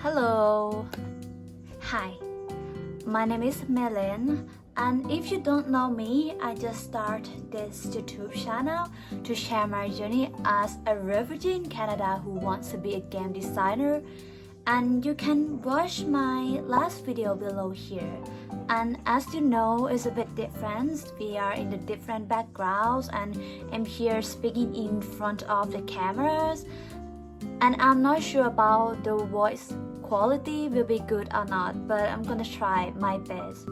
Hello. Hi, my name is Melin, and if you don't know me, I just started this YouTube channel to share my journey as a refugee in Canada who wants to be a game designer. And you can watch my last video below here. And as you know, it's a bit different. We are in the different backgrounds, and I'm here speaking in front of the cameras. And I'm not sure about the voice quality will be good or not, but I'm gonna try my best.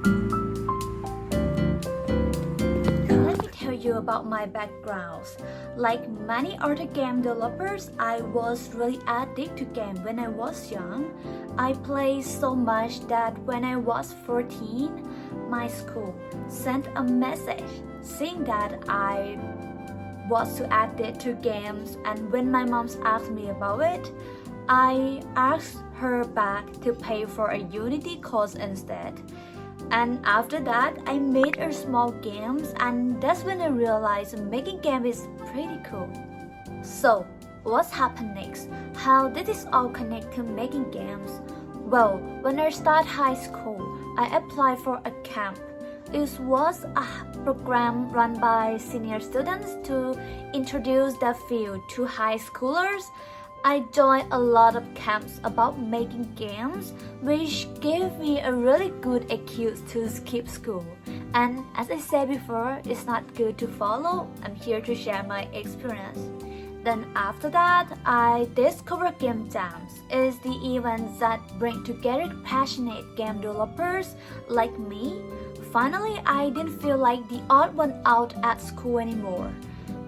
Let me tell you about my backgrounds. Like many other game developers, I was really addicted to games when I was young. I played so much that when I was 14, my school sent a message saying that I was too addicted to games, and when my mom asked me about it, I asked her back to pay for a Unity course instead. And after that, I made a small games, and that's when I realized making games is pretty cool. So, what's happened next? How did this all connect to making games? Well, when I started high school, I applied for a camp. It was a program run by senior students to introduce the field to high schoolers. I joined a lot of camps about making games, which gave me a really good excuse to skip school. And as I said before, it's not good to follow. I'm here to share my experience. Then after that, I discovered game jams. It's the events that bring together passionate game developers like me. Finally, I didn't feel like the odd one out at school anymore.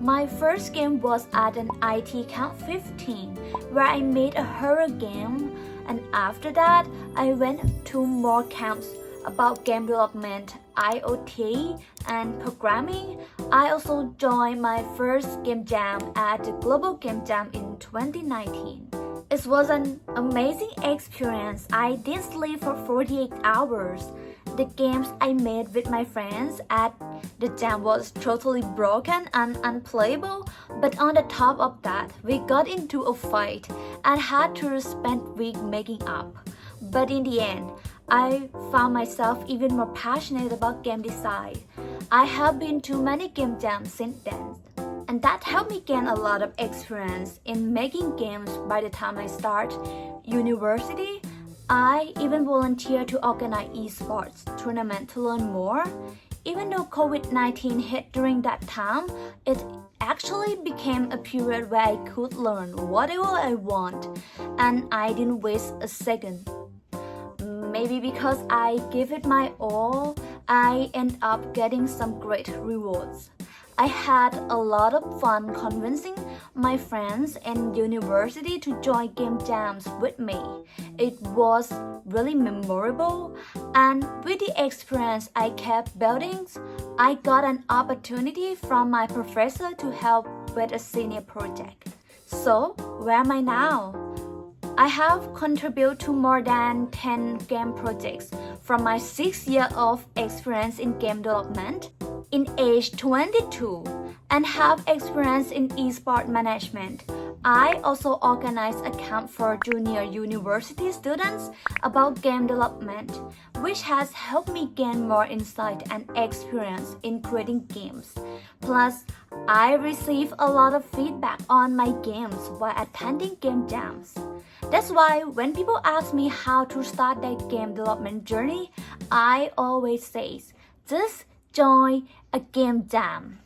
My first game was at an IT Camp 15, where I made a horror game, and after that, I went to more camps about game development, IoT, and programming. I also joined my first game jam at the Global Game Jam in 2019. It was an amazing experience. I didn't sleep for 48 hours. The games I made with my friends at the jam was totally broken and unplayable, but on the top of that, we got into a fight and had to spend weeks making up. But in the end, I found myself even more passionate about game design. I have been to many game jams since then, and that helped me gain a lot of experience in making games. By the time I start university, I even volunteered to organize esports tournaments to learn more. Even though COVID-19 hit during that time, it actually became a period where I could learn whatever I want, and I didn't waste a second. Maybe because I give it my all, I end up getting some great rewards. I had a lot of fun convincing my friends in university to join game jams with me. It was really memorable, and with the experience I kept building, I got an opportunity from my professor to help with a senior project. So, where am I now? I have contributed to more than 10 game projects from my 6 years of experience in game development in age 22 and have experience in esports management. I also organize a camp for junior university students about game development, which has helped me gain more insight and experience in creating games. Plus, I receive a lot of feedback on my games while attending game jams. That's why when people ask me how to start their game development journey, I always say, just join a game jam.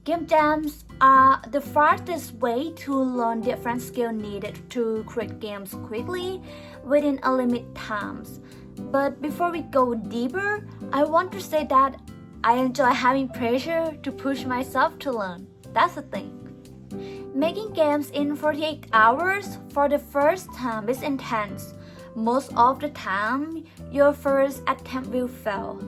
Game jams are the fastest way to learn different skills needed to create games quickly within a limited times. But before we go deeper, I want to say that I enjoy having pressure to push myself to learn. That's the thing. Making games in 48 hours for the first time is intense. Most of the time, your first attempt will fail,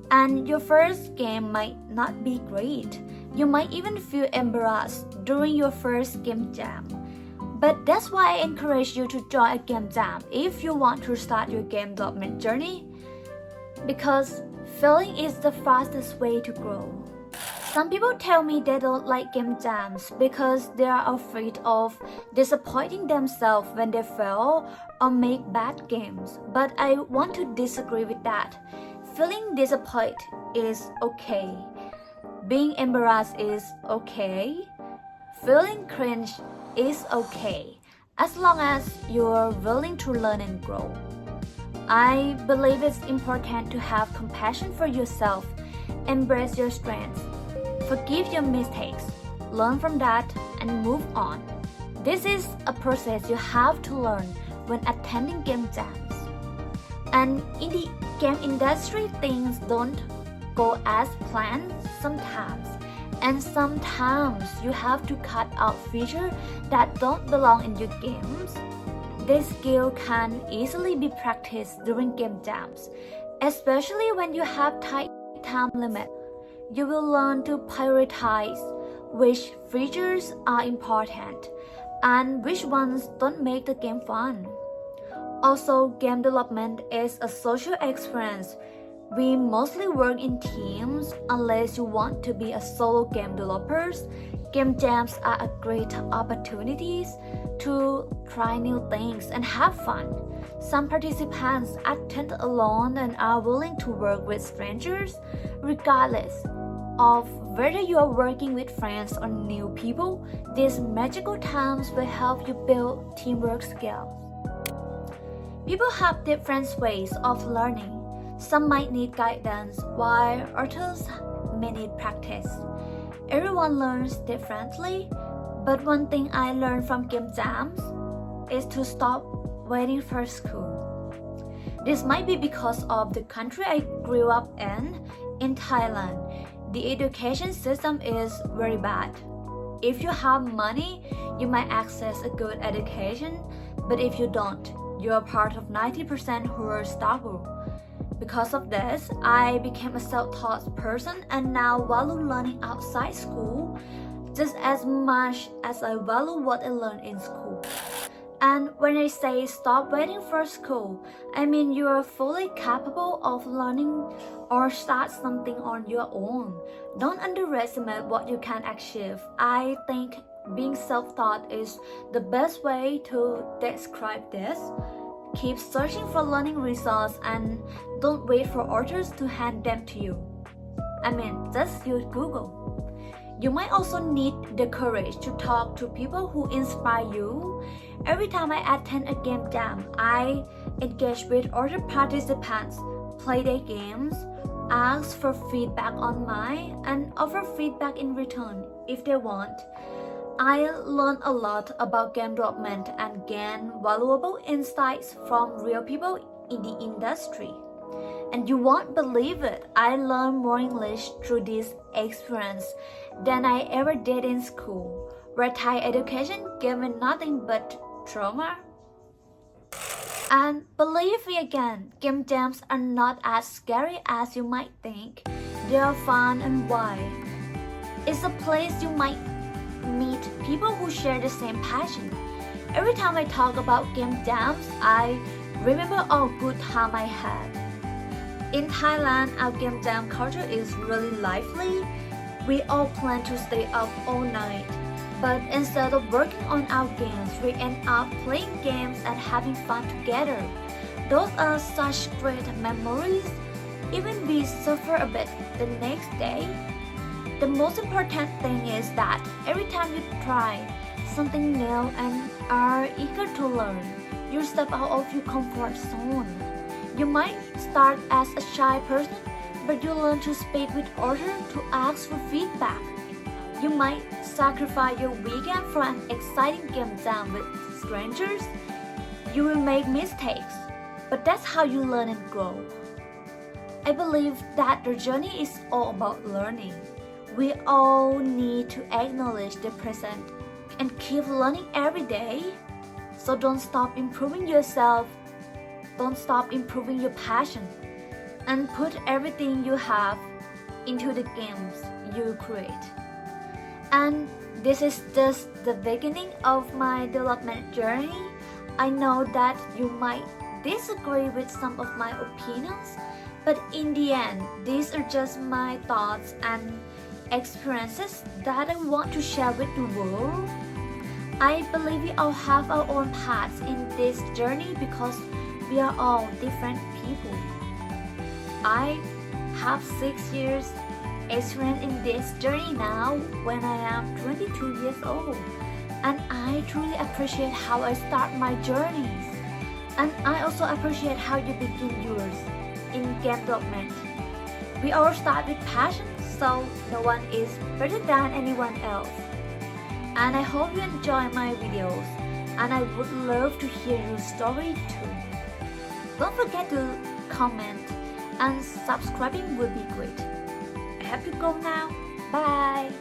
and your first game might not be great. You might even feel embarrassed during your first game jam. But that's why I encourage you to join a game jam if you want to start your game development journey, because failing is the fastest way to grow. Some people tell me they don't like game jams because they are afraid of disappointing themselves when they fail or make bad games. But I want to disagree with that. Feeling disappointed is okay. Being embarrassed is okay. Feeling cringe is okay, as long as you're willing to learn and grow. I believe it's important to have compassion for yourself, embrace your strengths, forgive your mistakes, learn from that, and move on. This is a process you have to learn when attending game jams. And in the game industry, things don't go as planned sometimes. And sometimes you have to cut out features that don't belong in your games. This skill can easily be practiced during game jams, especially when you have tight time limit. You will learn to prioritize which features are important and which ones don't make the game fun. Also, game development is a social experience. We mostly work in teams unless you want to be a solo game developer. Game jams are a great opportunities to try new things and have fun. Some participants attend alone and are willing to work with strangers. Regardless of whether you are working with friends or new people, these magical times will help you build teamwork skills. People have different ways of learning. Some might need guidance, while others may need practice. Everyone learns differently, but one thing I learned from game jams is to stop waiting for school. This might be because of the country I grew up in Thailand. The education system is very bad. If you have money, you might access a good education, but if you don't, you are part of 90% who are starving. Because of this, I became a self-taught person and now value learning outside school just as much as I value what I learned in school. And when I say stop waiting for school, I mean you are fully capable of learning or start something on your own. Don't underestimate what you can achieve. I think being self-taught is the best way to describe this. Keep searching for learning results and don't wait for others to hand them to you. Just use Google. You might also need the courage to talk to people who inspire you. Every time I attend a game jam, I engage with other participants, play their games, ask for feedback on mine, and offer feedback in return if they want. I learned a lot about game development and gained valuable insights from real people in the industry. And you won't believe it, I learned more English through this experience than I ever did in school, where Thai education gave me nothing but trauma. And believe me again, game jams are not as scary as you might think. They are fun and wild. It's a place you might meet people who share the same passion. Every time I talk about game jams, I remember all good time I had. In Thailand, our game jam culture is really lively. We all plan to stay up all night. But instead of working on our games, we end up playing games and having fun together. Those are such great memories. Even we suffer a bit the next day. The most important thing is that every time you try something new and are eager to learn, you step out of your comfort zone. You might start as a shy person, but you learn to speak with others, to ask for feedback. You might sacrifice your weekend for an exciting game jam with strangers. You will make mistakes, but that's how you learn and grow. I believe that the journey is all about learning. We all need to acknowledge the present and keep learning every day. So don't stop improving yourself. Don't stop improving your passion. And put everything you have into the games you create. And this is just the beginning of my development journey. I know that you might disagree with some of my opinions, but in the end, these are just my thoughts and experiences that I want to share with the world. I believe we all have our own paths in this journey because we are all different people. I have 6 years experience in this journey now when I am 22 years old, and I truly appreciate how I start my journeys, and I also appreciate how you begin yours in game development. We all start with passion, so no one is better than anyone else. And I hope you enjoy my videos, and I would love to hear your story too. Don't forget to comment, and subscribing would be great. I have to go now. Bye!